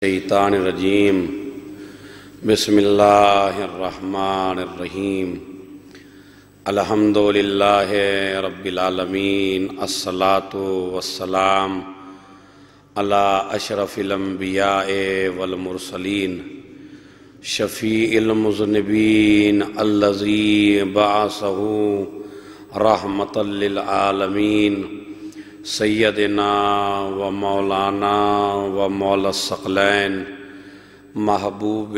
الشیطان الرجیم بسم اللہ الرحمن الرحیم الحمدللہ رب العالمین الصلاة والسلام علی اشرف الانبیاء والمرسلین شفیع المذنبین الذی بعثہ رحمۃ للعالمین سیدنا و مولانا و مولا الثقلین محبوب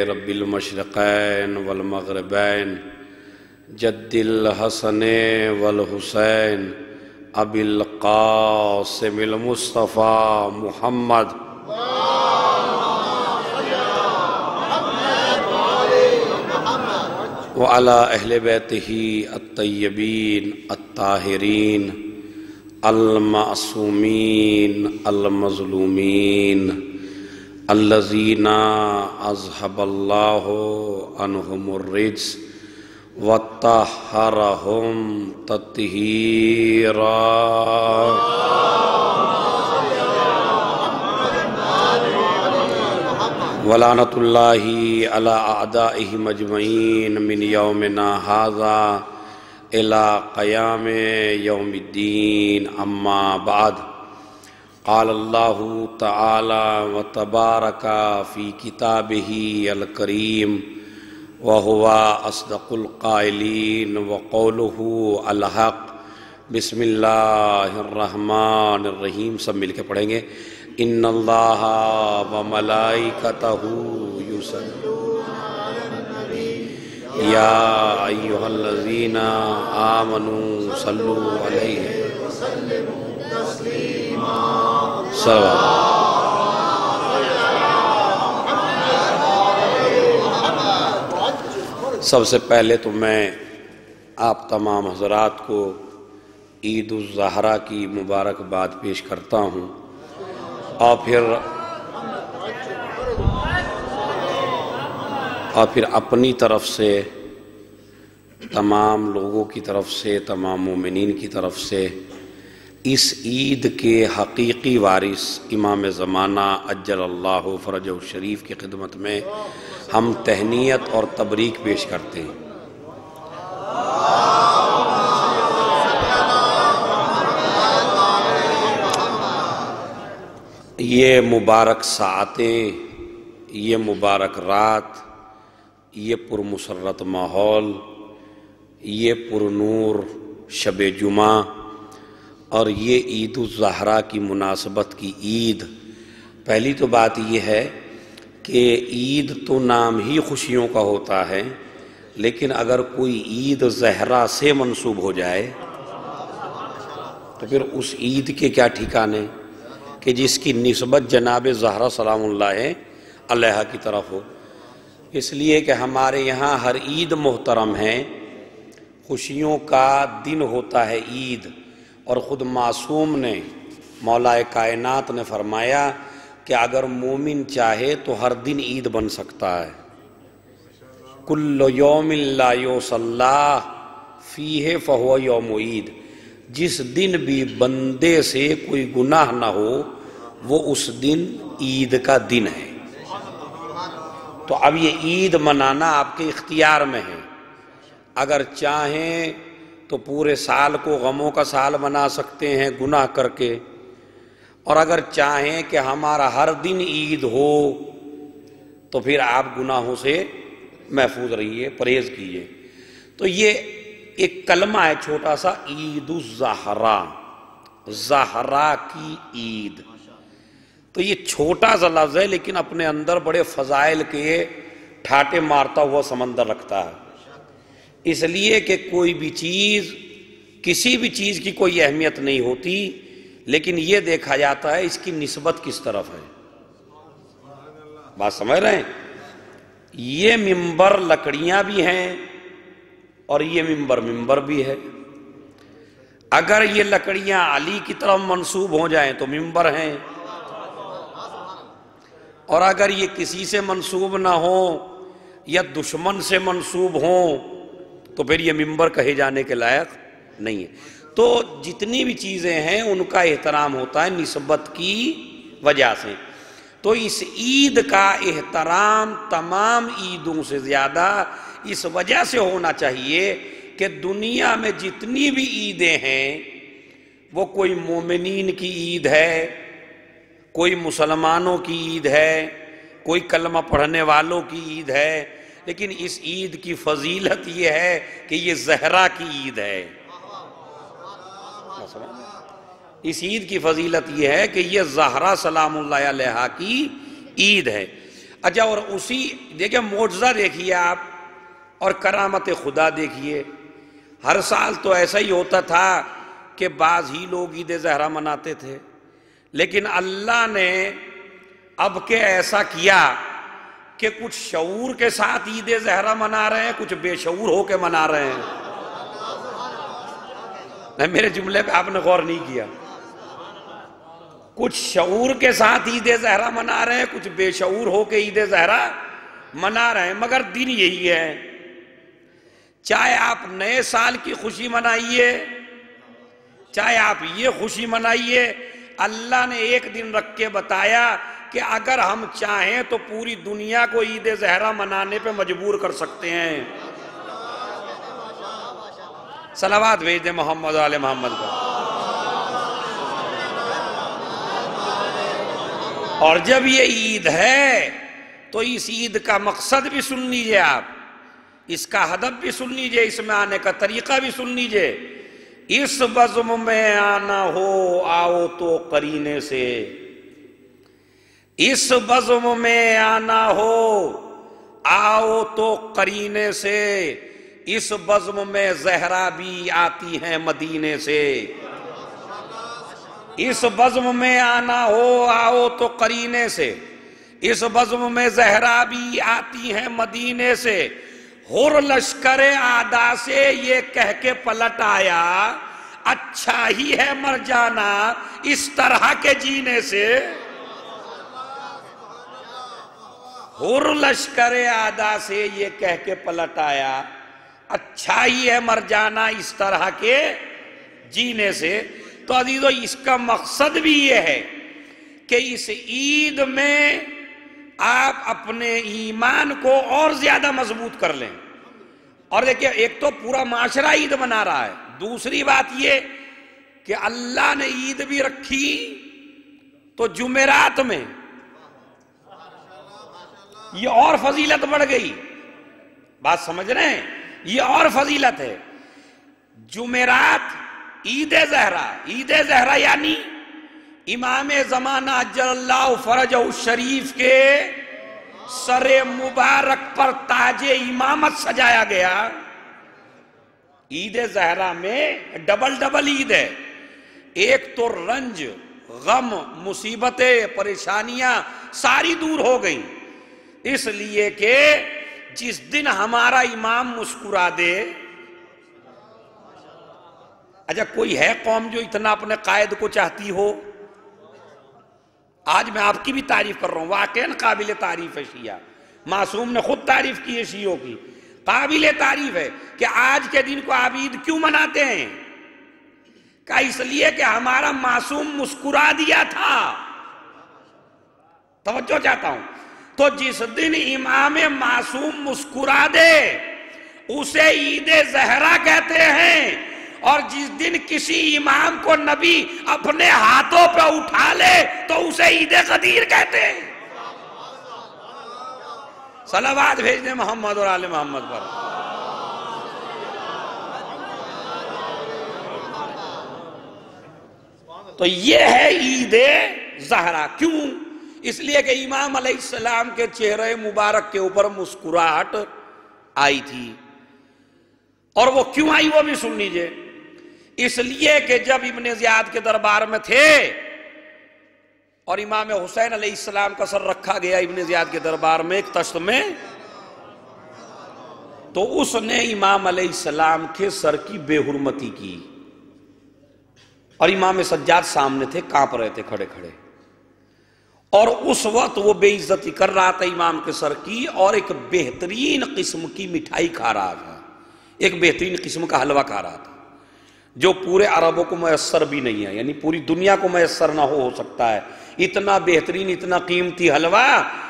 رب المشرقین والمغربین جد الحسن والحسین ابی القاسم المصطفیٰ محمد وعلی اہل بیتہ الطیبین الطاہرین المعصومین المظلومین الذین اذھب اللہ عنہم الرجس وطہرہم تطہیرا ولعنۃ اللہ علی اعدائہم اجمعین من یومنا ھذا الى قیام یوم الدین اما بعد قال اللہ تعالی و تبارک فی کتابہ الکریم وہو اصدق القائلین وقولہ الحق بسم اللہ الرحمن الرحیم سب مل کے پڑھیں گے ان اللہ و ملائکتہ یصلون یا ایہا الذین آمنوا صلوا علیہ وسلموا تسلیما سب سے پہلے تو میں آپ تمام حضرات کو عید الضحیٰ کی مبارکباد پیش کرتا ہوں اور پھر اپنی طرف سے تمام لوگوں کی طرف سے تمام مومنین کی طرف سے اس عید کے حقیقی وارث امام زمانہ عجل اللہ فرجہ الشریف کی خدمت میں ہم تہنیت اور تبریک پیش کرتے ہیں۔ یہ مبارک ساعتیں، یہ مبارک رات، یہ پرمسرت ماحول، یہ پرنور شب جمعہ اور یہ عید الضحیٰ کی مناسبت کی عید۔ پہلی تو بات یہ ہے کہ عید تو نام ہی خوشیوں کا ہوتا ہے، لیکن اگر کوئی عید زہرا سے منسوب ہو جائے تو پھر اس عید کے کیا ٹھکانے کہ جس کی نسبت جناب زہرا سلام اللہ علیہا کی طرف ہو۔ اس لیے کہ ہمارے یہاں ہر عید محترم ہے، خوشیوں کا دن ہوتا ہے عید، اور خود معصوم نے مولا کائنات نے فرمایا کہ اگر مومن چاہے تو ہر دن عید بن سکتا ہے۔ کل یوم لا یصلی فیہ فہو یوم عید، جس دن بھی بندے سے کوئی گناہ نہ ہو وہ اس دن عید کا دن ہے۔ تو اب یہ عید منانا آپ کے اختیار میں ہے، اگر چاہیں تو پورے سال کو غموں کا سال بنا سکتے ہیں گناہ کر کے، اور اگر چاہیں کہ ہمارا ہر دن عید ہو تو پھر آپ گناہوں سے محفوظ رہیے، پرہیز کیجیے۔ تو یہ ایک کلمہ ہے چھوٹا سا، عید الضحیٰ، زہرا کی عید۔ تو یہ چھوٹا سا لفظ ہے لیکن اپنے اندر بڑے فضائل کے ٹھاٹے مارتا ہوا سمندر رکھتا ہے، اس لیے کہ کوئی بھی چیز، کسی بھی چیز کی کوئی اہمیت نہیں ہوتی، لیکن یہ دیکھا جاتا ہے اس کی نسبت کس طرف ہے۔ بات سمجھ رہے ہیں؟ یہ ممبر لکڑیاں بھی ہیں اور یہ ممبر بھی ہے۔ اگر یہ لکڑیاں علی کی طرف منسوب ہو جائیں تو ممبر ہیں، اور اگر یہ کسی سے منسوب نہ ہوں یا دشمن سے منسوب ہوں تو پھر یہ ممبر کہے جانے کے لائق نہیں ہے۔ تو جتنی بھی چیزیں ہیں ان کا احترام ہوتا ہے نسبت کی وجہ سے۔ تو اس عید کا احترام تمام عیدوں سے زیادہ اس وجہ سے ہونا چاہیے کہ دنیا میں جتنی بھی عیدیں ہیں وہ کوئی مومنین کی عید ہے، کوئی مسلمانوں کی عید ہے، کوئی کلمہ پڑھنے والوں کی عید ہے، لیکن اس عید کی فضیلت یہ ہے کہ یہ زہرا کی عید ہے۔ اس عید کی فضیلت یہ ہے کہ یہ زہرا سلام اللہ علیہا کی عید ہے۔ اچھا، اور اسی دیکھیں معجزہ دیکھیے آپ، اور کرامت خدا دیکھیے۔ ہر سال تو ایسا ہی ہوتا تھا کہ بعض ہی لوگ عید زہرا مناتے تھے، لیکن اللہ نے اب کہ ایسا کیا کہ کچھ شعور کے ساتھ عید زہرا منا رہے ہیں، کچھ بے شعور ہو کے منا رہے ہیں۔ نہیں، میرے جملے پہ آپ نے غور نہیں کیا۔ کچھ شعور کے ساتھ عید زہرا منا رہے ہیں، کچھ بے شعور ہو کے عید زہرا منا رہے ہیں، مگر دن یہی ہے۔ چاہے آپ نئے سال کی خوشی منائیے، چاہے آپ یہ خوشی منائیے، اللہ نے ایک دن رکھ کے بتایا کہ اگر ہم چاہیں تو پوری دنیا کو عید زہرا منانے پہ مجبور کر سکتے ہیں۔ صلوات بھیج دیں محمد و آل محمد کو۔ اور جب یہ عید ہے تو اس عید کا مقصد بھی سن لیجئے آپ، اس کا ہدف بھی سن لیجئے، اس میں آنے کا طریقہ بھی سن لیجئے۔ اس بزم میں آنا ہو آؤ تو قرینے سے، اس بزم میں آنا ہو آؤ تو قرینے سے، اس بزم میں زہرا بھی آتی ہیں مدینے سے۔ اس بزم میں آنا ہو آؤ تو قرینے سے، اس بزم میں زہرا بھی آتی ہیں مدینے سے۔ ہر لشکر آدھا سے یہ کہہ کے پلٹ آیا، اچھا ہی ہے مر جانا اس طرح کے جینے سے۔ ہر لشکر آدھا سے یہ کہہ کے پلٹ آیا، اچھا ہی ہے مر جانا اس طرح کے جینے سے۔ تو عزیزو، اس کا مقصد بھی یہ ہے کہ اس عید میں آپ اپنے ایمان کو اور زیادہ مضبوط کر لیں۔ اور دیکھیں، ایک تو پورا معاشرہ عید منا رہا ہے، دوسری بات یہ کہ اللہ نے عید بھی رکھی تو جمعرات میں یہ اور فضیلت بڑھ گئی۔ بات سمجھ رہے ہیں؟ یہ اور فضیلت ہے۔ جمعرات عید زہرا، عید زہرا یعنی امام زمانہ اجل اللہ فرجہ الشریف کے سر مبارک پر تاج امامت سجایا گیا۔ عید زہرا میں ڈبل عید ہے۔ ایک تو رنج، غم، مصیبتیں، پریشانیاں ساری دور ہو گئیں، اس لیے کہ جس دن ہمارا امام مسکرا دے۔ اچھا، کوئی ہے قوم جو اتنا اپنے قائد کو چاہتی ہو؟ آج میں آپ کی بھی تعریف کر رہا ہوں، واقعاً قابل تعریف ہے شیعہ۔ معصوم نے خود تعریف کی ہے شیعوں کی، قابل تعریف ہے کہ آج کے دن کو آپ عید کیوں مناتے ہیں؟ کہ اس لیے کہ ہمارا معصوم مسکرا دیا تھا۔ توجہ چاہتا ہوں۔ تو جس دن امام معصوم مسکرا دے اسے عید زہرا کہتے ہیں، اور جس دن کسی امام کو نبی اپنے ہاتھوں پہ اٹھا لے تو اسے عید غدیر کہتے ہیں۔ صلوات بھیج دیں محمد اور آل محمد پر۔ تو یہ ہے عید زہرا۔ کیوں؟ اس لیے کہ امام علیہ السلام کے چہرے مبارک کے اوپر مسکراہٹ آئی تھی۔ اور وہ کیوں آئی وہ بھی سن لیجئے۔ اس لیے کہ جب ابن زیاد کے دربار میں تھے اور امام حسین علیہ السلام کا سر رکھا گیا ابن زیاد کے دربار میں ایک تشت میں، تو اس نے امام علیہ السلام کے سر کی بے حرمتی کی، اور امام سجاد سامنے تھے، کانپ رہے تھے کھڑے کھڑے، اور اس وقت وہ بے عزتی کر رہا تھا امام کے سر کی، اور ایک بہترین قسم کی مٹھائی کھا رہا تھا، ایک بہترین قسم کا حلوہ کھا رہا تھا جو پورے عربوں کو میسر بھی نہیں ہے، یعنی پوری دنیا کو میسر نہ ہو سکتا ہے اتنا بہترین اتنا قیمتی حلوہ،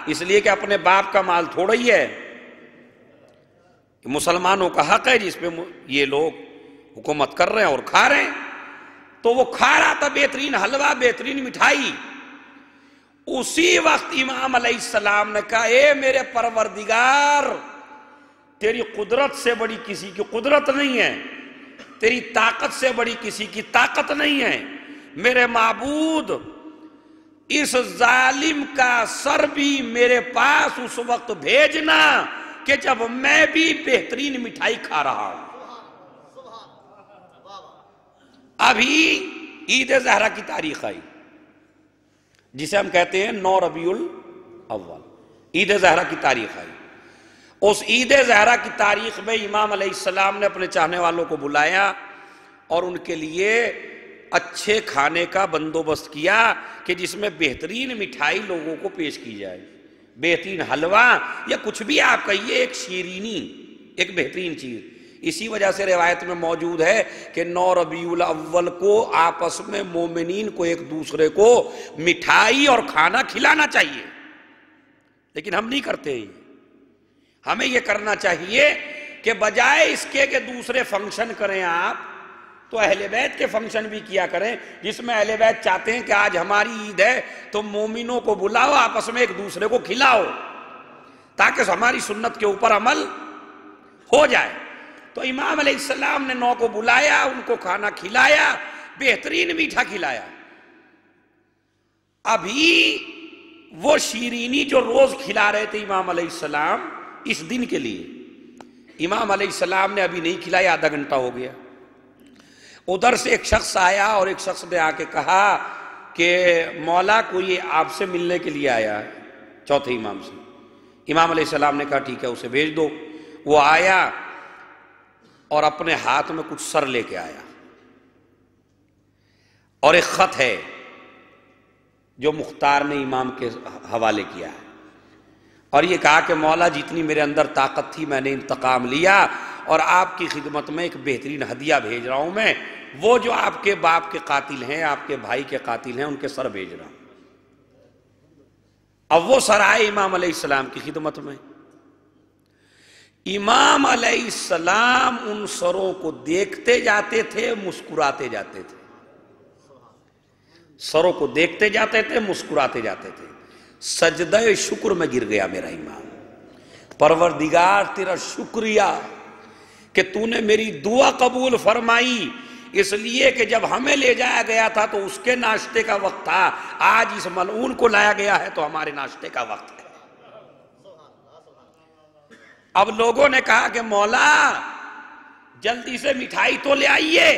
اس لیے کہ اپنے باپ کا مال تھوڑا ہی ہے، مسلمانوں کا حق ہے جس پہ یہ لوگ حکومت کر رہے ہیں اور کھا رہے ہیں۔ تو وہ کھا رہا تھا بہترین حلوہ، بہترین مٹھائی۔ اسی وقت امام علیہ السلام نے کہا اے میرے پروردگار، تیری قدرت سے بڑی کسی کی قدرت نہیں ہے، تیری طاقت سے بڑی کسی کی طاقت نہیں ہے، میرے معبود اس ظالم کا سر بھی میرے پاس اس وقت بھیجنا کہ جب میں بھی بہترین مٹھائی کھا رہا ہوں۔ ابھی عید زہرہ کی تاریخ آئی جسے ہم کہتے ہیں 9 ربیع الاول، عید زہرہ کی تاریخ آئی۔ اس عید زہرہ کی تاریخ میں امام علیہ السلام نے اپنے چاہنے والوں کو بلایا اور ان کے لیے اچھے کھانے کا بندوبست کیا کہ جس میں بہترین مٹھائی لوگوں کو پیش کی جائے، بہترین حلوہ یا کچھ بھی آپ کہیے، ایک شیرینی، ایک بہترین چیز۔ اسی وجہ سے روایت میں موجود ہے کہ 9 ربیع الاول کو آپس میں مومنین کو ایک دوسرے کو مٹھائی اور کھانا کھلانا چاہیے، لیکن ہم نہیں کرتے۔ ہمیں یہ کرنا چاہیے کہ بجائے اس کے کہ دوسرے فنکشن کریں آپ، تو اہل بیت کے فنکشن بھی کیا کریں جس میں اہل بیت چاہتے ہیں کہ آج ہماری عید ہے تو مومنوں کو بلاؤ، آپس میں ایک دوسرے کو کھلاؤ تاکہ ہماری سنت کے اوپر عمل ہو جائے۔ تو امام علیہ السلام نے 9 کو بلایا، ان کو کھانا کھلایا، بہترین میٹھا کھلایا۔ ابھی وہ شیرینی جو روز کھلا رہے تھے امام علیہ السلام اس دن کے لیے، امام علیہ السلام نے ابھی نہیں کھلایا، آدھا گھنٹہ ہو گیا۔ ادھر سے ایک شخص آیا اور ایک شخص نے آ کے کہا کہ مولا کوئی آپ سے ملنے کے لیے آیا ہے، چوتھے امام سے۔ امام علیہ السلام نے کہا ٹھیک ہے اسے بھیج دو۔ وہ آیا اور اپنے ہاتھ میں کچھ سر لے کے آیا اور ایک خط ہے جو مختار نے امام کے حوالے کیا ہے، اور یہ کہا کہ مولا جتنی میرے اندر طاقت تھی میں نے انتقام لیا اور آپ کی خدمت میں ایک بہترین ہدیہ بھیج رہا ہوں، میں وہ جو آپ کے باپ کے قاتل ہیں، آپ کے بھائی کے قاتل ہیں، ان کے سر بھیج رہا ہوں۔ اب وہ سر آئے امام علیہ السلام کی خدمت میں۔ امام علیہ السلام ان سروں کو دیکھتے جاتے تھے، مسکراتے جاتے تھے، سروں کو دیکھتے جاتے تھے، مسکراتے جاتے تھے۔ سجدہ شکر میں گر گیا میرا امام، پروردگار تیرا شکریہ کہ تو نے میری دعا قبول فرمائی، اس لیے کہ جب ہمیں لے جایا گیا تھا تو اس کے ناشتے کا وقت تھا، آج اس ملعون کو لایا گیا ہے تو ہمارے ناشتے کا وقت ہے۔ اب لوگوں نے کہا کہ مولا جلدی سے مٹھائی تو لے آئیے،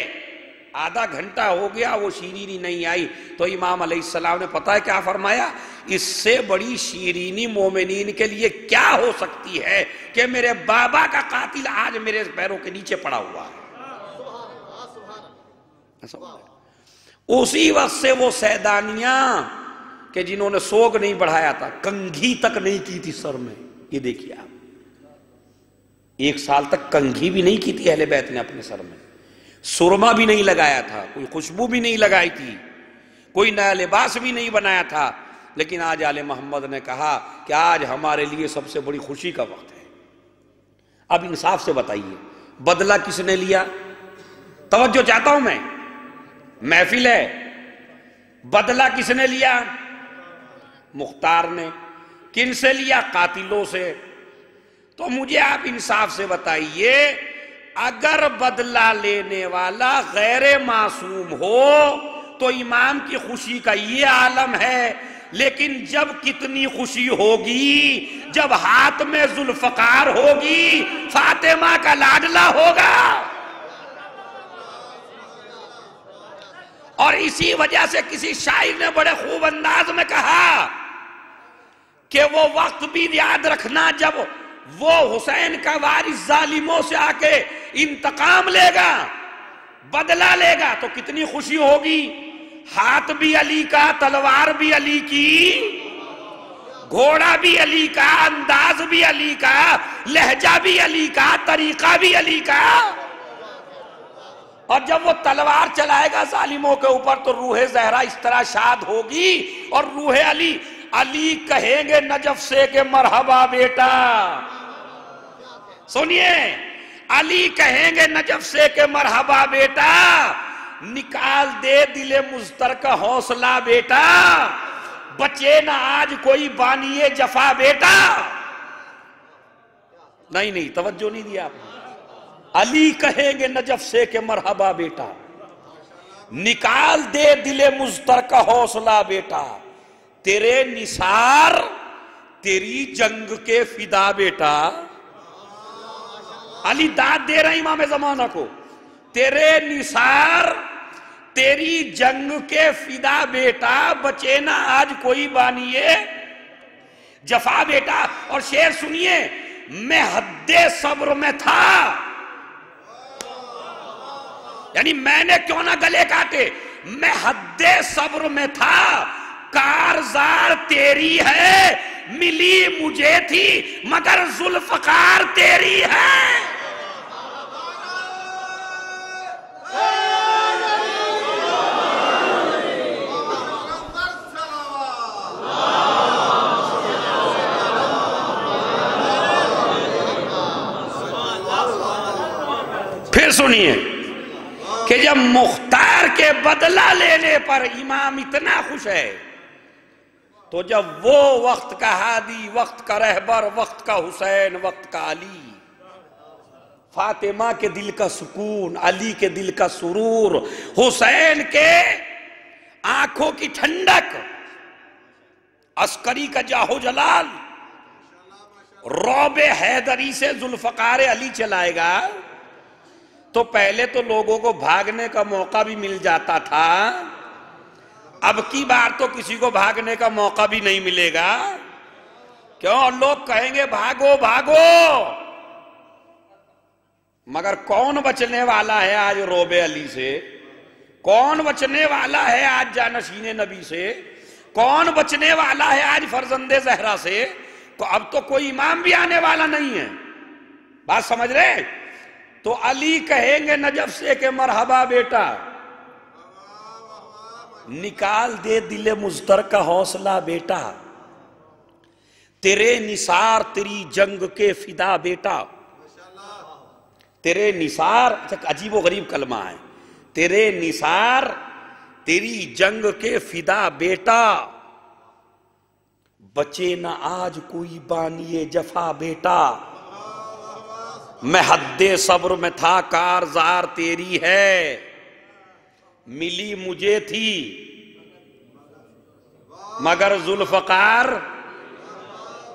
آدھا گھنٹہ ہو گیا وہ شیرینی نہیں آئی۔ تو امام علیہ السلام نے پتہ ہے کیا فرمایا؟ اس سے بڑی شیرینی مومنین کے لیے کیا ہو سکتی ہے کہ میرے بابا کا قاتل آج میرے پیروں کے نیچے پڑا ہوا ہے۔ اسی وقت سے وہ سیدانیاں کہ جنہوں نے سوگ نہیں بڑھایا تھا، کنگھی تک نہیں کی تھی سر میں، یہ دیکھیے آپ، 1 سال تک کنگھی بھی نہیں کی تھی اہل بیت نے اپنے سر میں، سرما بھی نہیں لگایا تھا، کوئی خوشبو بھی نہیں لگائی تھی، کوئی نیا لباس بھی نہیں بنایا تھا، لیکن آج آل محمد نے کہا کہ آج ہمارے لیے سب سے بڑی خوشی کا وقت ہے۔ اب انصاف سے بتائیے بدلہ کس نے لیا؟ توجہ چاہتا ہوں میں، محفل ہے، بدلہ کس نے لیا؟ مختار نے۔ کن سے لیا؟ قاتلوں سے۔ تو مجھے آپ انصاف سے بتائیے، اگر بدلہ لینے والا غیر معصوم ہو تو امام کی خوشی کا یہ عالم ہے، لیکن جب کتنی خوشی ہوگی جب ہاتھ میں ذوالفقار ہوگی، فاطمہ کا لاڈلا ہوگا۔ اور اسی وجہ سے کسی شاعر نے بڑے خوب انداز میں کہا کہ وہ وقت بھی یاد رکھنا جب وہ حسین کا وارث ظالموں سے آ کے انتقام لے گا، بدلہ لے گا تو کتنی خوشی ہوگی۔ ہاتھ بھی علی کا، تلوار بھی علی کی، گھوڑا بھی علی کا، انداز بھی علی کا، لہجہ بھی علی کا، طریقہ بھی علی کا۔ اور جب وہ تلوار چلائے گا ظالموں کے اوپر تو روح زہرا اس طرح شاد ہوگی، اور روح علی کہیں گے نجف سے کہ مرحبا بیٹا. سنیے، علی کہیں گے نجف سے کہ مرحبا بیٹا، نکال دے دل مضطر کا حوصلہ بیٹا، بچے نہ آج کوئی بانی جفا بیٹا. نہیں توجہ نہیں دیا آپ نے. علی کہیں گے نجف سے کہ مرحبا بیٹا، نکال دے دل مضطر کا حوصلہ بیٹا، تیرے نثار تیری جنگ کے فدا بیٹا. علی داد دے رہے ہیں امام زمانہ کو، تیرے نثار تیری جنگ کے فدا بیٹا، بچے نہ آج کوئی بانیے جفا بیٹا. اور شعر سنیے، میں حد صبر میں تھا، یعنی میں نے کیوں نہ گلے کاٹے، میں حد صبر میں تھا، کارزار تیری ہے، ملی مجھے تھی مگر ذوالفقار تیری ہے. پھر سنیے کہ جب مختار کے بدلہ لینے پر امام اتنا خوش ہے، تو جب وہ وقت کا ہادی، وقت کا رہبر، وقت کا حسین، وقت کا علی، فاطمہ کے دل کا سکون، علی کے دل کا سرور، حسین کے آنکھوں کی ٹھنڈک، عسکری کا جاہو جلال، رعب حیدری سے ذوالفقار علی چلائے گا، تو پہلے تو لوگوں کو بھاگنے کا موقع بھی مل جاتا تھا، اب کی بار تو کسی کو بھاگنے کا موقع بھی نہیں ملے گا. کیوں؟ لوگ کہیں گے بھاگو بھاگو، مگر کون بچنے والا ہے آج روب علی سے؟ کون بچنے والا ہے آج جانشین نبی سے؟ کون بچنے والا ہے آج فرزند زہرا سے؟ اب تو کوئی امام بھی آنے والا نہیں ہے. بات سمجھ رہے؟ تو علی کہیں گے نجف سے کہ مرحبا بیٹا، نکال دے دل مضطر کا حوصلہ بیٹا، تیرے نثار تیری جنگ کے فدا بیٹا. تیرے نثار، عجیب و غریب کلمہ ہے، تیرے نثار تیری جنگ کے فدا بیٹا، بچے نہ آج کوئی بانی جفا بیٹا. میں حد صبر میں تھا، کارزار تیری ہے، ملی مجھے تھی مگر ذوالفقار.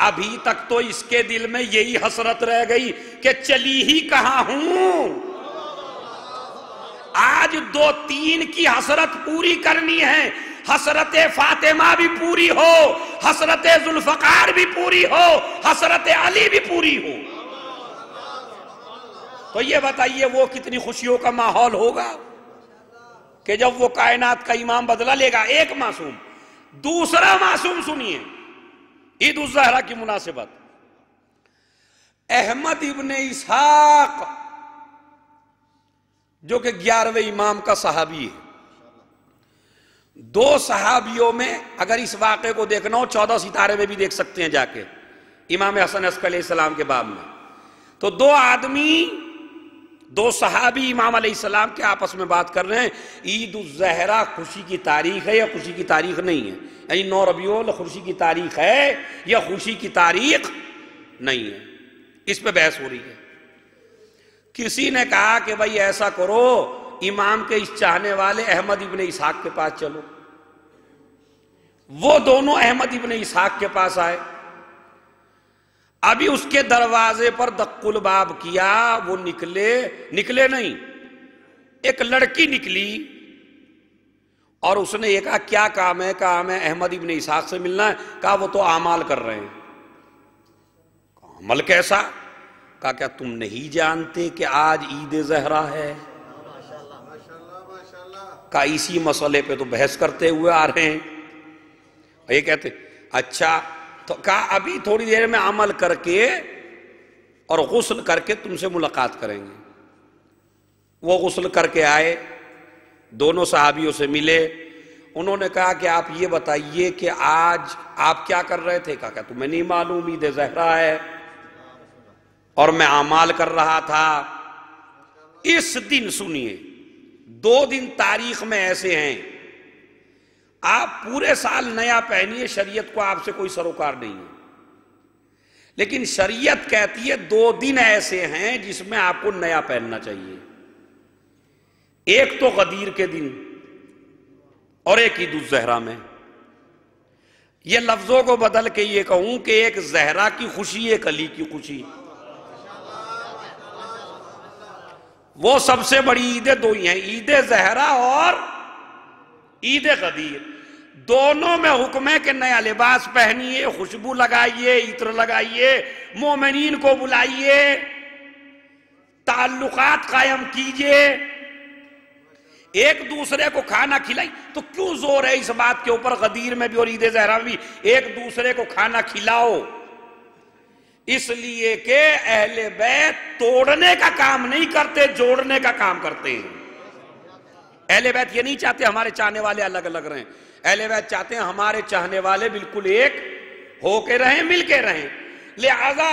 ابھی تک تو اس کے دل میں یہی حسرت رہ گئی کہ چلی ہی کہاں ہوں. آج 2-3 کی حسرت پوری کرنی ہے، حسرت فاطمہ بھی پوری ہو، حسرت ذوالفقار بھی پوری ہو، حسرت علی بھی پوری ہو. تو یہ بتائیے وہ کتنی خوشیوں کا ماحول ہوگا کہ جب وہ کائنات کا امام بدلہ لے گا. ایک معصوم. دوسرا معصوم سنیے، عید الزہرا کی مناسبت، احمد ابن اسحاق جو کہ 11ویں امام کا صحابی ہے. 2 صحابیوں میں اگر اس واقعے کو دیکھنا ہو 14 ستارے میں بھی دیکھ سکتے ہیں جا کے، امام حسن عسکری علیہ السلام کے باب میں. تو 2 آدمی، 2 صحابی امام علیہ السلام کے آپس میں بات کر رہے ہیں، عید الزہرا خوشی کی تاریخ ہے یا خوشی کی تاریخ نہیں ہے، یعنی 9 ربیع الاول خوشی کی تاریخ ہے یا خوشی کی تاریخ نہیں ہے. اس پہ بحث ہو رہی ہے. کسی نے کہا کہ بھائی ایسا کرو، امام کے اس چاہنے والے احمد ابن اسحاق کے پاس چلو. وہ دونوں احمد ابن اسحاق کے پاس آئے. ابھی اس کے دروازے پر دق الباب کیا، وہ نکلے نہیں، ایک لڑکی نکلی اور اس نے یہ کہا کیا کام ہے؟ کہا ہمیں احمد ابن اسحاق سے ملنا ہے. کہا وہ تو اعمال کر رہے ہیں. عمل کیسا؟ کہا کیا تم نہیں جانتے کہ آج عید زہرا ہے؟ کہا اسی مسئلے پہ تو بحث کرتے ہوئے آ رہے ہیں. یہ کہتے اچھا، تو کہا ابھی تھوڑی دیر میں عمل کر کے اور غسل کر کے تم سے ملاقات کریں گے. وہ غسل کر کے آئے، دونوں صحابیوں سے ملے، انہوں نے کہا کہ آپ یہ بتائیے کہ آج آپ کیا کر رہے تھے؟ کہا کہ تمہیں نہیں معلوم عید زہرا ہے اور میں اعمال کر رہا تھا۔ اس دن سنیے، 2 دن تاریخ میں ایسے ہیں، آپ پورے سال نیا پہنیے، شریعت کو آپ سے کوئی سروکار نہیں ہے، لیکن شریعت کہتی ہے 2 دن ایسے ہیں جس میں آپ کو نیا پہننا چاہیے۔ ایک تو غدیر کے دن اور ایک عید الزہرا میں۔ یہ لفظوں کو بدل کے یہ کہوں کہ ایک زہرا کی خوشی، ایک علی کی خوشی، وہ سب سے بڑی عیدیں 2 ہی ہیں، عید زہرا اور عید غدیر۔ دونوں میں حکم ہے کہ نیا لباس پہنیے، خوشبو لگائیے، عطر لگائیے، مومنین کو بلائیے، تعلقات قائم کیجئے، ایک دوسرے کو کھانا کھلائی۔ تو کیوں زور ہے اس بات کے اوپر غدیر میں بھی اور عید زہرا میں بھی ایک دوسرے کو کھانا کھلاؤ؟ اس لیے کہ اہل بیت توڑنے کا کام نہیں کرتے، جوڑنے کا کام کرتے ہیں۔ اہل بیت یہ نہیں چاہتے ہمارے چاہنے والے الگ الگ رہیں، اہل بیت چاہتے ہیں ہمارے چاہنے والے بالکل ایک ہو کے رہیں، مل کے رہیں۔ لہذا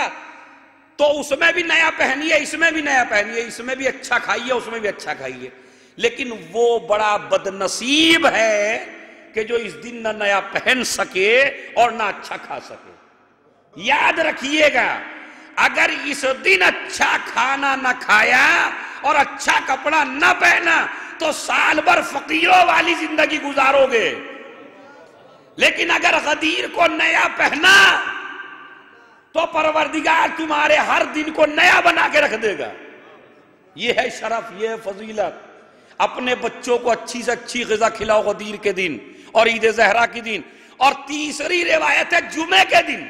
تو اس میں بھی نیا پہنیے، اس میں بھی نیا پہنیے، اس میں بھی اچھا کھائیے، اس میں بھی اچھا کھائیے، لیکن وہ بڑا بدنصیب ہے کہ جو اس دن نہ نیا پہن سکے اور نہ اچھا کھا سکے۔ یاد رکھیے گا، اگر اس دن اچھا کھانا نہ کھایا اور اچھا کپڑا نہ پہنا تو سال بھر فقیروں والی زندگی گزارو گے، لیکن اگر غدیر کو نیا پہنا تو پروردگار تمہارے ہر دن کو نیا بنا کے رکھ دے گا۔ یہ ہے شرف، یہ ہے فضیلت۔ اپنے بچوں کو اچھی سے اچھی غذا کھلاؤ غدیر کے دن اور عید زہرا کے دن۔ اور تیسری روایت ہے جمعے کے دن۔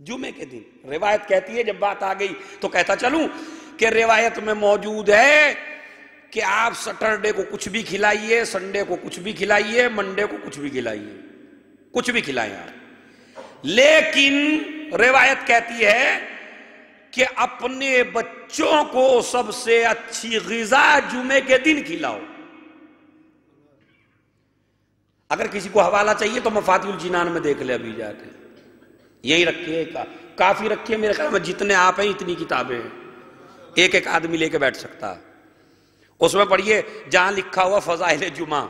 جمعے کے دن روایت کہتی ہے، جب بات آ گئی تو کہتا چلوں کہ روایت میں موجود ہے کہ آپ سٹرڈے کو کچھ بھی کھلائیے، سنڈے کو کچھ بھی کھلائیے، منڈے کو کچھ بھی کھلائیے، کچھ بھی کھلائیں آپ، لیکن روایت کہتی ہے کہ اپنے بچوں کو سب سے اچھی غذا جمعے کے دن کھلاؤ۔ اگر کسی کو حوالہ چاہیے تو مفاتیح الجنان میں دیکھ لے، ابھی جا کے یہی رکھیے، کافی رکھیے، میرے خیال میں جتنے آپ ہیں اتنی کتابیں ہیں، ایک ایک آدمی لے کے بیٹھ سکتا ہے۔ اس میں پڑھیے جہاں لکھا ہوا فضائل جمعہ،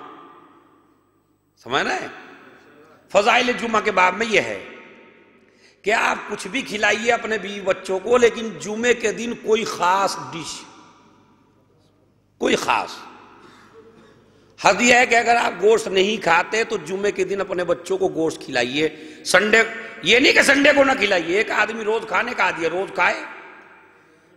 سمجھ رہے ہیں؟ فضائل جمعہ کے باب میں یہ ہے کہ آپ کچھ بھی کھلائیے اپنے بیوی بچوں کو، لیکن جمعے کے دن کوئی خاص ڈش، کوئی خاص حدیث ہے کہ اگر آپ گوشت نہیں کھاتے تو جمعے کے دن اپنے بچوں کو گوشت کھلائیے۔ سنڈے، یہ نہیں کہ سنڈے کو نہ کھلائیے، ایک آدمی روز کھانے کا عادی ہے، روز کھائے۔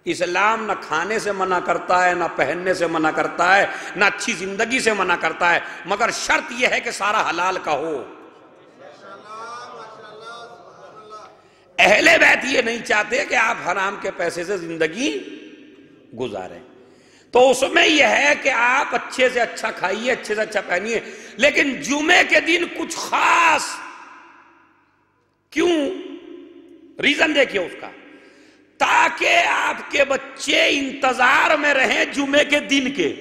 اسلام نہ کھانے سے منع کرتا ہے، نہ پہننے سے منع کرتا ہے، نہ اچھی زندگی سے منع کرتا ہے، مگر شرط یہ ہے کہ سارا حلال کا ہو۔ اہل بیت یہ نہیں چاہتے کہ آپ حرام کے پیسے سے زندگی گزاریں، تو اس میں یہ ہے کہ آپ اچھے سے اچھا کھائیے، اچھے سے اچھا پہنیے، لیکن جمعے کے دن کچھ خاص۔ کیوں؟ ریزن دیکھیے اس کا، تاکہ آپ کے بچے انتظار میں رہیں جمعے کے دن کے،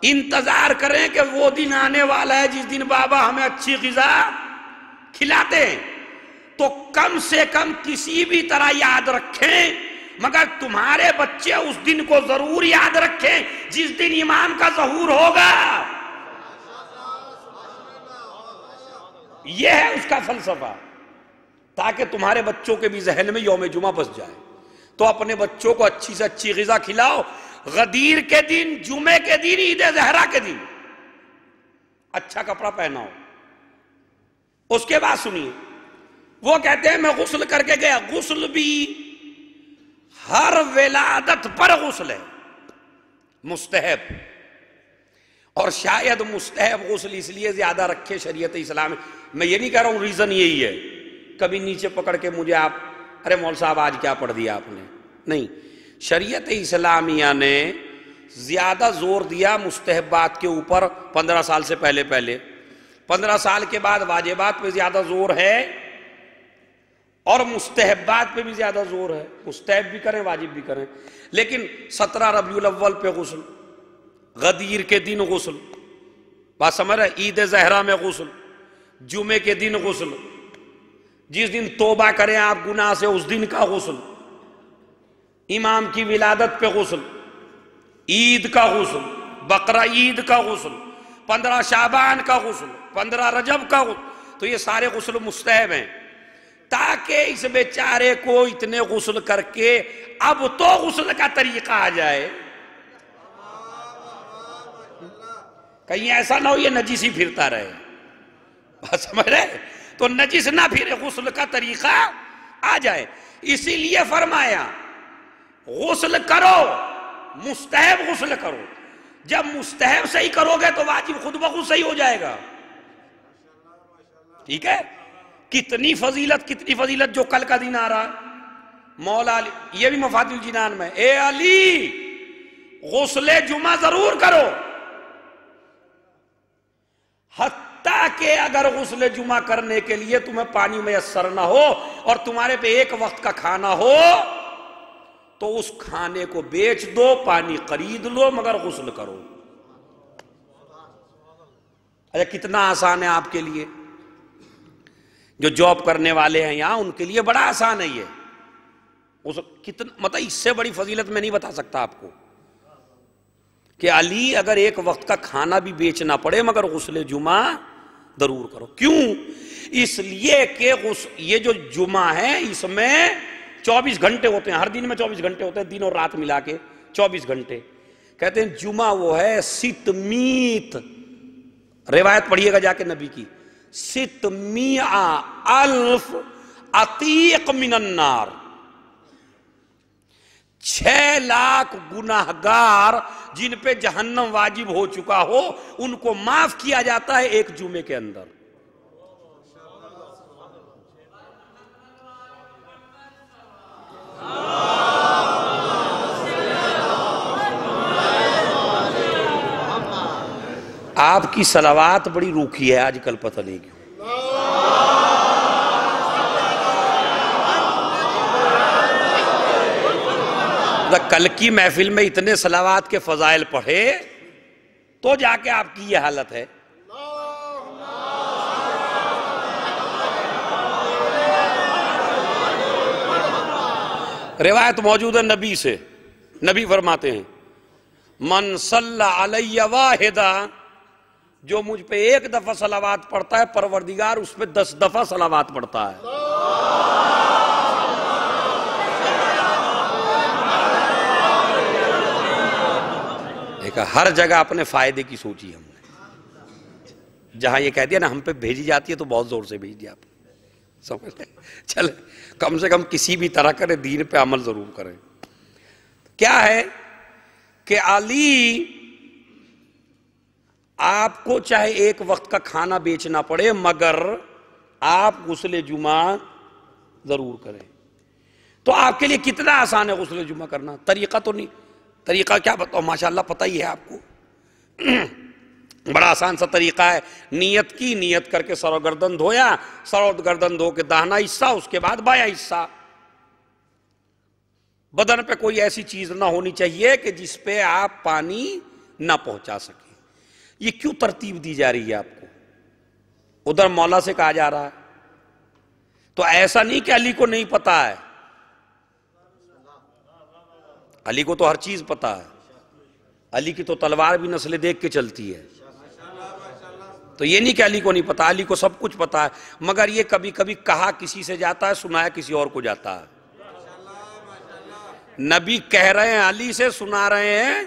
انتظار کریں کہ وہ دن آنے والا ہے جس دن بابا ہمیں اچھی غذا کھلاتے ہیں۔ تو کم سے کم کسی بھی طرح یاد رکھیں، مگر تمہارے بچے اس دن کو ضرور یاد رکھیں جس دن امام کا ظہور ہوگا۔ یہ ہے اس کا فلسفہ، تاکہ تمہارے بچوں کے بھی ذہن میں یوم جمعہ بس جائے۔ تو اپنے بچوں کو اچھی سے اچھی غذا کھلاؤ، غدیر کے دن، جمعے کے دن، عید زہرا کے دن اچھا کپڑا پہناؤ۔ اس کے بعد سنیے، وہ کہتے ہیں میں غسل کر کے گیا، غسل بھی ہر ولادت پر غسل ہے، مستحب، اور شاید مستحب غسل اس لیے زیادہ رکھے شریعت اسلام میں یہ نہیں کہہ رہا ہوں ریزن یہی ہے، کبھی نیچے پکڑ کے مجھے آپ ارے مول صاحب آج کیا پڑھ دیا آپ نے، نہیں، شریعت اسلامیہ نے زیادہ زور دیا مستحبات کے اوپر 15 سال سے پہلے، 15 سال کے بعد واجبات پہ زیادہ زور ہے، اور مستحبات پہ بھی زیادہ زور ہے، مستحب بھی کریں واجب بھی کریں، لیکن 17 ربیع الاول پہ غسل، غدیر کے دن غسل، بات سمجھ رہے، عید زہرا میں غسل، جمعے کے دن غسل، جس دن توبہ کریں آپ گناہ سے اس دن کا غسل، امام کی ولادت پہ غسل، عید کا غسل، بقرہ عید کا غسل، 15 شعبان کا غسل، 15 رجب کا غسل، تو یہ سارے غسل مستحب ہیں، تاکہ اس بیچارے کو اتنے غسل کر کے اب تو غسل کا طریقہ آ جائے، کہیں ایسا نہ ہو یہ نجس ہی پھرتا رہے، بات سمجھ رہے، تو نجس نہ پھرے، غسل کا طریقہ آ جائے، اسی لیے فرمایا غسل کرو، مستحب غسل کرو، جب مستحب صحیح کرو گے تو واجب خود بخود صحیح ہو جائے گا، ٹھیک ہے؟ کتنی فضیلت جو کل کا دن آ رہا ہے، مولا علی، یہ بھی مفاتیح الجنان میں، اے علی غسل جمعہ ضرور کرو، حتیٰ کہ اگر غسل جمعہ کرنے کے لیے تمہیں پانی میسر نہ ہو اور تمہارے پہ ایک وقت کا کھانا ہو تو اس کھانے کو بیچ دو، پانی خرید لو، مگر غسل کرو۔ اچھا کتنا آسان ہے آپ کے لیے، جو جاب کرنے والے ہیں یہاں ان کے لیے بڑا آسان ہے یہ، کتنا مطلب اس سے بڑی فضیلت میں نہیں بتا سکتا آپ کو کہ علی اگر ایک وقت کا کھانا بھی بیچنا پڑے مگر غسل جمعہ ضرور کرو۔ کیوں؟ اس لیے کہ یہ جو جمعہ ہے اس میں 24 گھنٹے ہوتے ہیں، ہر دن میں 24 گھنٹے ہوتے ہیں، دن اور رات ملا کے 24 گھنٹے، کہتے ہیں جمعہ وہ ہے ستمیت، روایت پڑھیے گا جا کے نبی کی، 600,000 عتیق من النار، 6 لاکھ گناہگار جن پہ جہنم واجب ہو چکا ہو ان کو معاف کیا جاتا ہے ایک جمعے کے اندر۔ آپ کی صلوات بڑی روکھی ہے آج کل، پتہ نہیں کیوں۔ کل کی محفل میں اتنے صلوات کے فضائل پڑھے تو جا کے آپ کی یہ حالت ہے۔ روایت موجود ہے نبی سے، نبی فرماتے ہیں من صلی علی واحدہ، جو مجھ پہ ایک دفعہ صلوات پڑھتا ہے پروردگار اس پہ 10 دفعہ صلوات پڑھتا ہے۔ ہر جگہ اپنے فائدے کی سوچی ہم نے، جہاں یہ کہہ دیا نا ہم پہ بھیجی جاتی ہے تو بہت زور سے بھیج دیا آپ نے، سمجھ لیں، چلے کم سے کم کسی بھی طرح کرے دین پہ عمل ضرور کریں۔ کیا ہے کہ علی آپ کو چاہے ایک وقت کا کھانا بیچنا پڑے مگر آپ غسل جمعہ ضرور کریں، تو آپ کے لیے کتنا آسان ہے غسل جمعہ کرنا، طریقہ تو نہیں، طریقہ کیا بتاؤ، ماشاءاللہ پتہ ہی ہے آپ کو، بڑا آسان سا طریقہ ہے، نیت کی، نیت کر کے سر و گردن دھویا، سر و گردن دھو کے داہنا حصہ، اس کے بعد بایاں حصہ، بدن پہ کوئی ایسی چیز نہ ہونی چاہیے کہ جس پہ آپ پانی نہ پہنچا سکیں۔ یہ کیوں ترتیب دی جا رہی ہے آپ کو؟ ادھر مولا سے کہا جا رہا ہے، تو ایسا نہیں کہ علی کو نہیں پتا ہے، علی کو تو ہر چیز پتا ہے، علی کی تو تلوار بھی نسلیں دیکھ کے چلتی ہے، تو یہ نہیں کہ علی کو نہیں پتا، علی کو سب کچھ پتا ہے، مگر یہ کبھی کبھی کہا کسی سے جاتا ہے، سنایا کسی اور کو جاتا ہے۔ نبی کہہ رہے ہیں علی سے، سنا رہے ہیں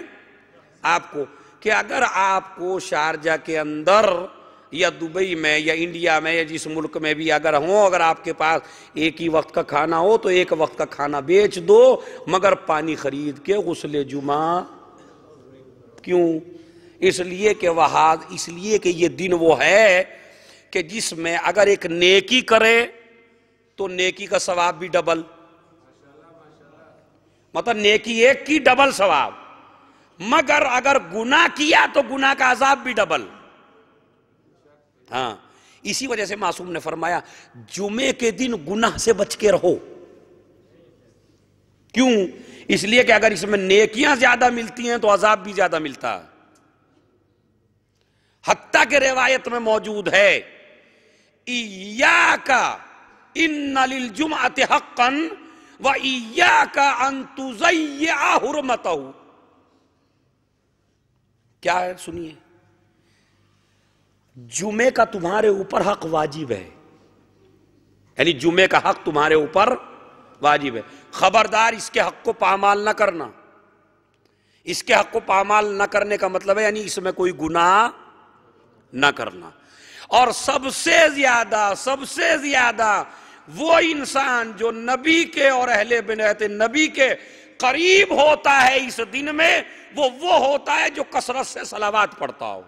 آپ کو کہ اگر آپ کو شارجہ کے اندر یا دبئی میں یا انڈیا میں یا جس ملک میں بھی اگر ہوں، اگر آپ کے پاس ایک ہی وقت کا کھانا ہو تو ایک وقت کا کھانا بیچ دو مگر پانی خرید کے غسل جمعہ۔ کیوں؟ اس لیے کہ یہ دن وہ ہے کہ جس میں اگر ایک نیکی کرے تو نیکی کا ثواب بھی ڈبل، مطلب نیکی ایک کی ڈبل ثواب، مگر اگر گناہ کیا تو گناہ کا عذاب بھی ڈبل۔ ہاں اسی وجہ سے معصوم نے فرمایا جمعے کے دن گناہ سے بچ کے رہو. کیوں؟ اس لیے کہ اگر اس میں نیکیاں زیادہ ملتی ہیں تو عذاب بھی زیادہ ملتا ہے. حتیٰ کہ روایت میں موجود ہے ایاک ان للجمعۃ حقا وایاک ان تضیع حرمتہ. کیا ہے سنیے، جمعے کا تمہارے اوپر حق واجب ہے، یعنی جمعے کا حق تمہارے اوپر واجب ہے. خبردار اس کے حق کو پامال نہ کرنا. اس کے حق کو پامال نہ کرنے کا مطلب ہے یعنی اس میں کوئی گناہ نہ کرنا. اور سب سے زیادہ وہ انسان جو نبی کے اور اہل بیت نبی کے قریب ہوتا ہے اس دن میں، وہ ہوتا ہے جو کثرت سے صلوات پڑھتا ہو.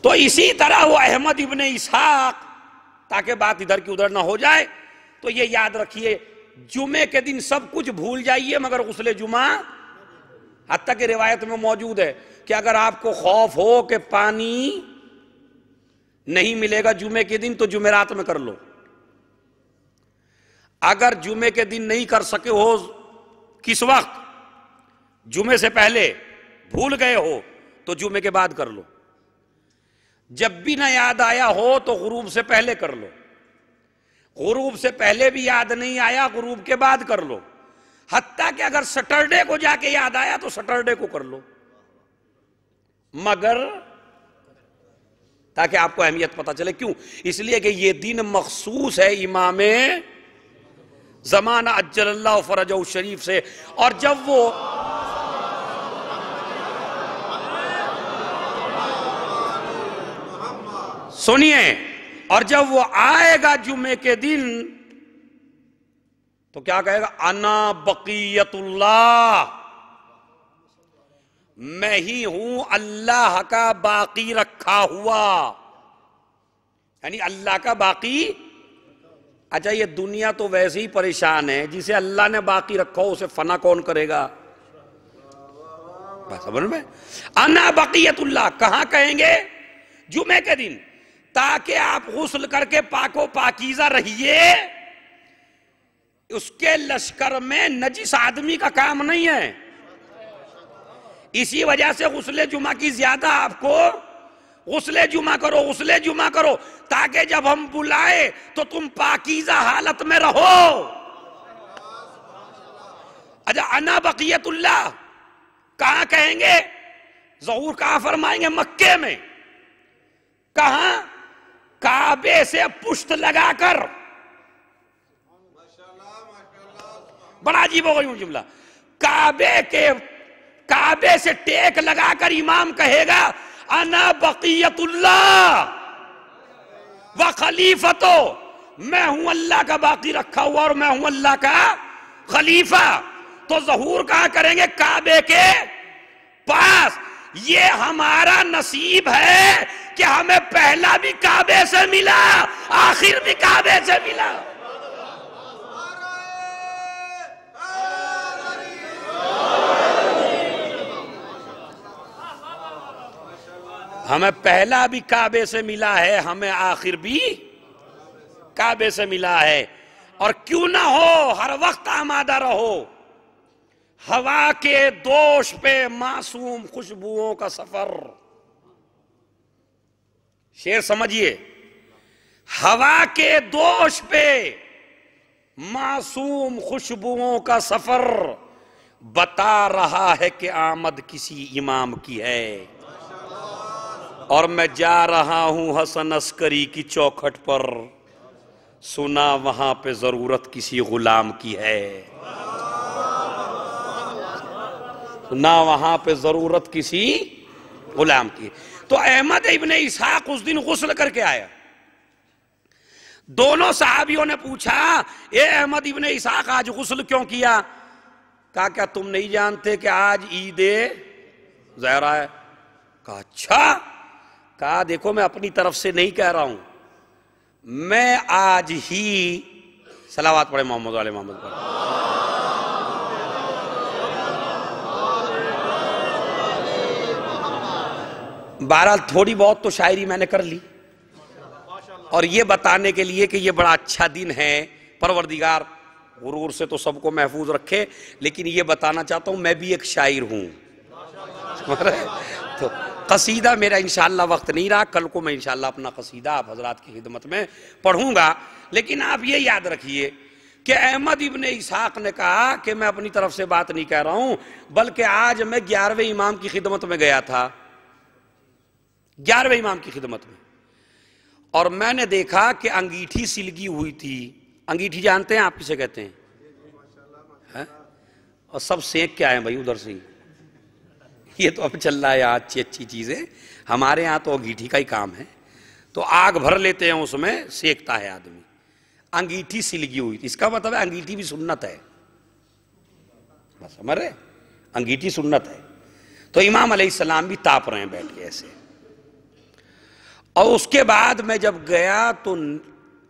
تو اسی طرح وہ احمد ابن اسحاق، تاکہ بات ادھر کی ادھر نہ ہو جائے تو یہ یاد رکھیے، جمعے کے دن سب کچھ بھول جائیے مگر غسل جمعہ. حتیٰ کہ روایت میں موجود ہے کہ اگر آپ کو خوف ہو کہ پانی نہیں ملے گا جمعے کے دن تو جمعرات میں کر لو. اگر جمعے کے دن نہیں کر سکے ہو کس وقت؟ جمعے سے پہلے بھول گئے ہو تو جمعے کے بعد کر لو. جب بھی نہ یاد آیا ہو تو غروب سے پہلے کر لو. غروب سے پہلے بھی یاد نہیں آیا غروب کے بعد کر لو. حتیٰ کہ اگر سٹرڈے کو جا کے یاد آیا تو سٹرڈے کو کر لو، مگر تاکہ آپ کو اہمیت پتہ چلے. کیوں؟ اس لیے کہ یہ دن مخصوص ہے امام زمانہ عجل اللہ فرجہ الشریف سے. اور جب وہ سنیے، اور جب وہ آئے گا جمعے کے دن تو کیا کہے گا؟ انا بقیت اللہ، میں ہی ہوں اللہ کا باقی رکھا ہوا، یعنی اللہ کا باقی. اچھا یہ دنیا تو ویسے ہی پریشان ہے، جسے اللہ نے باقی رکھا ہو اسے فنا کون کرے گا؟ بات سمجھ میں؟ انا بقیت اللہ کہاں کہیں گے؟ جمعے کے دن، تاکہ آپ غسل کر کے پاک و پاکیزہ رہیے. اس کے لشکر میں نجس آدمی کا کام نہیں ہے. اسی وجہ سے غسل جمعہ کی زیادہ آپ کو غسل جمعہ کرو تاکہ جب ہم بلائے تو تم پاکیزہ حالت میں رہو. اچھا انا بقیت اللہ کہاں کہیں گے؟ ظہور کہاں فرمائیں گے؟ مکے میں. کہاں؟ کعبے سے پشت لگا کر. بڑا عجیب ہو گئی جملہ. کعبے سے ٹیک لگا کر امام کہے گا انا بقیت اللہ و خلیفتو، میں ہوں اللہ کا باقی رکھا ہوا اور میں ہوں اللہ کا خلیفہ. تو ظہور کہاں کریں گے؟ کعبے کے پاس. یہ ہمارا نصیب ہے کہ ہمیں پہلا بھی کعبے سے ملا، آخر بھی کعبے سے ملا. ہمیں پہلا بھی کعبے سے ملا ہے، ہمیں آخر بھی کعبے سے ملا ہے. اور کیوں نہ ہو، ہر وقت آمادہ رہو. ہوا کے دوش پہ معصوم خوشبوؤں کا سفر. شعر سمجھیے، ہوا کے دوش پہ معصوم خوشبوؤں کا سفر بتا رہا ہے کہ آمد کسی امام کی ہے. اور میں جا رہا ہوں حسن عسکری کی چوکھٹ پر، سنا وہاں پہ ضرورت کسی غلام کی ہے. نہ وہاں پہ ضرورت کسی غلام کی. تو احمد ابن اسحاق اس دن غسل کر کے آیا. دونوں صحابیوں نے پوچھا اے احمد ابن اسحاق آج غسل کیوں کیا؟ کہا کیا تم نہیں جانتے کہ آج عید زہرا ہے؟ کہا اچھا. کہا دیکھو میں اپنی طرف سے نہیں کہہ رہا ہوں، میں آج ہی صلوات پڑھے محمد علیہ محمد پڑھے. بہرحال تھوڑی بہت تو شاعری میں نے کر لی، اور یہ بتانے کے لیے کہ یہ بڑا اچھا دن ہے، پروردگار غرور سے تو سب کو محفوظ رکھے، لیکن یہ بتانا چاہتا ہوں میں بھی ایک شاعر ہوں۔ تو قصیدہ میرا انشاءاللہ وقت نہیں رہا، کل کو میں انشاءاللہ اپنا قصیدہ آپ حضرات کی خدمت میں پڑھوں گا، لیکن آپ یہ یاد رکھیے کہ احمد ابن اسحاق نے کہا کہ میں اپنی طرف سے بات نہیں کہہ رہا ہوں، بلکہ آج میں 11ویں امام کی خدمت میں گیا تھا، 11ویں امام کی خدمت میں، اور میں نے دیکھا کہ انگیٹھی سلگی ہوئی تھی۔ انگیٹھی جانتے ہیں آپ کسے کہتے ہیں؟ اور سب سینک کے آئے ہیں بھائی ادھر سے ہی، یہ تو اب چل رہا ہے اچھی اچھی چیزیں، ہمارے ہاں تو انگیٹھی کا ہی کام ہے، تو آگ بھر لیتے ہیں اس میں، سینکتا ہے آدمی۔ انگیٹھی سلگی ہوئی تھی، اس کا مطلب ہے انگیٹھی بھی سنت ہے، بس سمجھ رہے، انگیٹھی سنت ہے۔ تو امام علیہ السلام بھی تاپ رہے ہیں بیٹھ کے ایسے، اور اس کے بعد میں جب گیا تو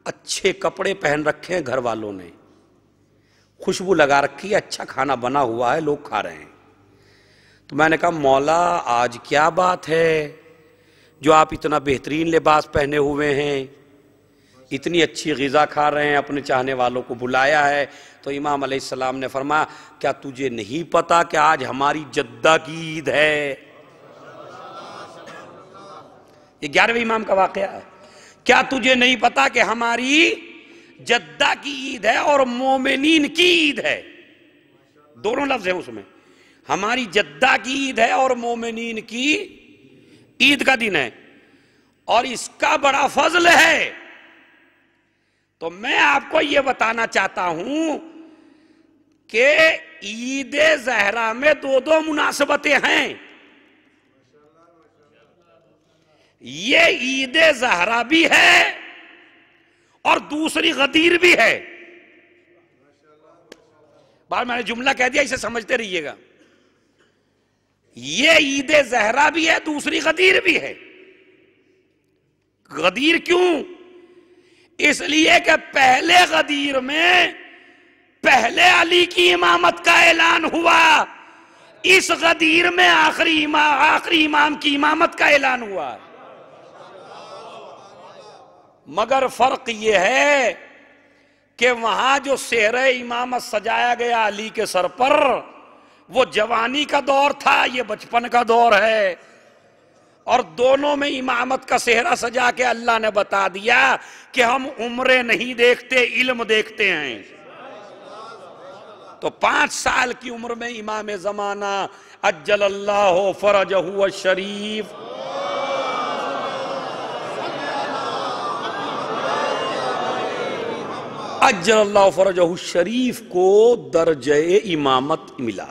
اچھے کپڑے پہن رکھے ہیں گھر والوں نے، خوشبو لگا رکھی ہے، اچھا کھانا بنا ہوا ہے، لوگ کھا رہے ہیں۔ تو میں نے کہا مولا آج کیا بات ہے جو آپ اتنا بہترین لباس پہنے ہوئے ہیں، اتنی اچھی غذا کھا رہے ہیں، اپنے چاہنے والوں کو بلایا ہے؟ تو امام علیہ السلام نے فرمایا کیا تجھے نہیں پتا کہ آج ہماری جدہ کی عید ہے؟ یہ 11ویں امام کا واقعہ ہے۔ کیا تجھے نہیں پتا کہ ہماری جدہ کی عید ہے اور مومنین کی عید ہے؟ دونوں لفظ ہیں اس میں، ہماری جدہ کی عید ہے اور مومنین کی عید کا دن ہے، اور اس کا بڑا فضل ہے۔ تو میں آپ کو یہ بتانا چاہتا ہوں کہ عید زہرا میں دو مناسبتیں ہیں، یہ عید زہرا بھی ہے اور دوسری غدیر بھی ہے۔ بار میں نے جملہ کہہ دیا، اسے سمجھتے رہیے گا، یہ عید زہرا بھی ہے، دوسری غدیر بھی ہے۔ غدیر کیوں؟ اس لیے کہ پہلے غدیر میں پہلے علی کی امامت کا اعلان ہوا، اس غدیر میں آخری امام کی امامت کا اعلان ہوا، مگر فرق یہ ہے کہ وہاں جو سہرہ امامت سجایا گیا علی کے سر پر وہ جوانی کا دور تھا، یہ بچپن کا دور ہے، اور دونوں میں امامت کا سہرہ سجا کے اللہ نے بتا دیا کہ ہم عمریں نہیں دیکھتے، علم دیکھتے ہیں۔ تو 5 سال کی عمر میں امام زمانہ عجل اللہ فرجہ الشریف عجل اللہ فرجہ الشریف کو درجہ امامت ملا۔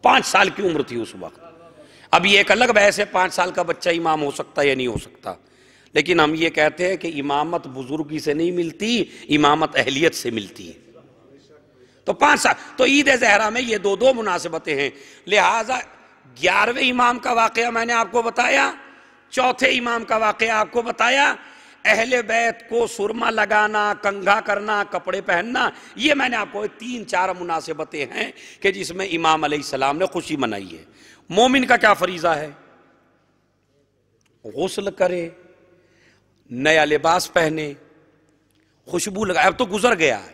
5 سال کی عمر تھی اس وقت۔ اب یہ ایک الگ بحث ہے 5 سال کا بچہ امام ہو سکتا ہے یا نہیں ہو سکتا، لیکن ہم یہ کہتے ہیں کہ امامت بزرگی سے نہیں ملتی، امامت اہلیت سے ملتی ہے۔ تو 5 سال، تو عید زہرا میں یہ دو مناسبتیں ہیں، لہٰذا 11ویں امام کا واقعہ میں نے آپ کو بتایا، چوتھے امام کا واقعہ آپ کو بتایا، اہل بیت کو سرما لگانا، کنگھا کرنا، کپڑے پہننا، یہ میں نے آپ کو 3-4 مناسبتیں ہیں کہ جس میں امام علیہ السلام نے خوشی منائی ہے۔ مومن کا کیا فریضہ ہے؟ غسل کرے، نیا لباس پہنے، خوشبو لگائے۔ اب تو گزر گیا ہے،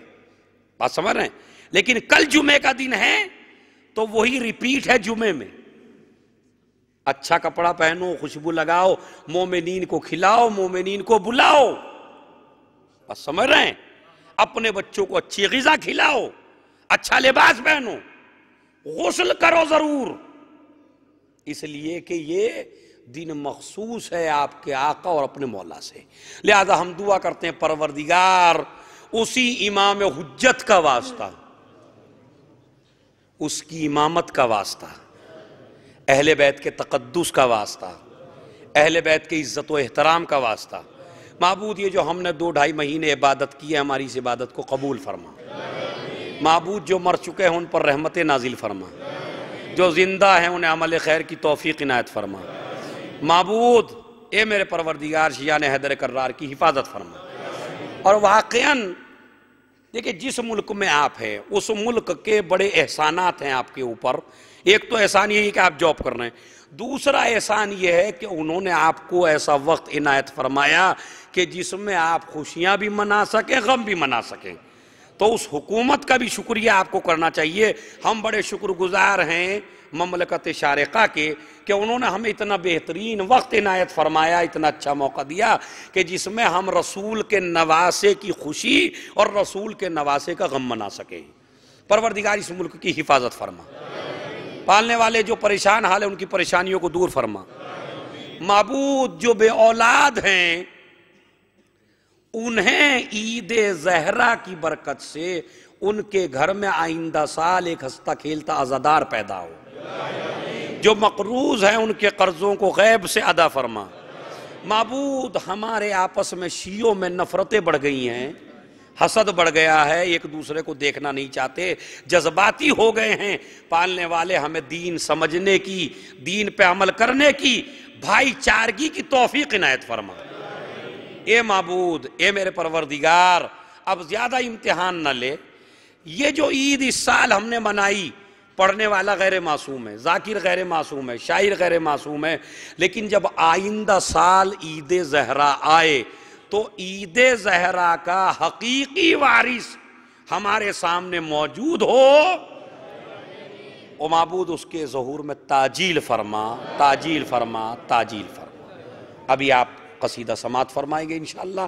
بات سمجھ رہے ہیں، لیکن کل جمعے کا دن ہے تو وہی ریپیٹ ہے جمعے میں۔ اچھا کپڑا پہنو، خوشبو لگاؤ، مومنین کو کھلاؤ، مومنین کو بلاؤ، بس سمجھ رہے ہیں، اپنے بچوں کو اچھی غذا کھلاؤ، اچھا لباس پہنو، غسل کرو ضرور، اس لیے کہ یہ دن مخصوص ہے آپ کے آقا اور اپنے مولا سے۔ لہذا ہم دعا کرتے ہیں پروردگار اسی امام حجت کا واسطہ، اس کی امامت کا واسطہ، اہل بیت کے تقدس کا واسطہ، اہل بیت کے عزت و احترام کا واسطہ، معبود یہ جو ہم نے 2-2.5 مہینے عبادت کی ہے، ہماری اس عبادت کو قبول فرما۔ معبود جو مر چکے ہیں ان پر رحمت نازل فرما، جو زندہ ہیں انہیں عمل خیر کی توفیق عنایت فرما۔ معبود اے میرے پروردگار شیعان حیدر کرار کی حفاظت فرما، اور واقعاً دیکھیں جس ملک میں آپ ہیں اس ملک کے بڑے احسانات ہیں آپ کے اوپر. ایک تو احسان یہی کہ آپ جاب کر رہے ہیں. دوسرا احسان یہ ہے کہ انہوں نے آپ کو ایسا وقت عنایت فرمایا کہ جس میں آپ خوشیاں بھی منا سکیں غم بھی منا سکیں. تو اس حکومت کا بھی شکریہ آپ کو کرنا چاہیے. ہم بڑے شکر گزار ہیں مملکت شارقہ کے کہ انہوں نے ہمیں اتنا بہترین وقت عنایت فرمایا, اتنا اچھا موقع دیا کہ جس میں ہم رسول کے نواسے کی خوشی اور رسول کے نواسے کا غم منا سکیں. پروردگار اس ملک کی حفاظت فرما. پالنے والے جو پریشان حال ہیں ان کی پریشانیوں کو دور فرما. معبود جو بے اولاد ہیں انہیں عید زہرا کی برکت سے ان کے گھر میں آئندہ سال ایک ہنستا کھیلتا عزادار پیدا ہو. جو مقروض ہیں ان کے قرضوں کو غیب سے ادا فرما. معبود ہمارے آپس میں شیعوں میں نفرتیں بڑھ گئی ہیں, حسد بڑھ گیا ہے, ایک دوسرے کو دیکھنا نہیں چاہتے, جذباتی ہو گئے ہیں. پالنے والے ہمیں دین سمجھنے کی, دین پہ عمل کرنے کی, بھائی چارگی کی توفیق عنایت فرما. اے معبود, اے میرے پروردگار, اب زیادہ امتحان نہ لے. یہ جو عید اس سال ہم نے منائی, پڑھنے والا غیر معصوم ہے, ذاکر غیر معصوم ہے, شاعر غیر معصوم ہے, لیکن جب آئندہ سال عید زہرا آئے تو عید زہرا کا حقیقی وارث ہمارے سامنے موجود ہو. او معبود اس کے ظہور میں تاجیل فرما, تاجیل فرما, تاجیل فرما. ابھی آپ قصیدہ سماعت فرمائیں گے انشاءاللہ.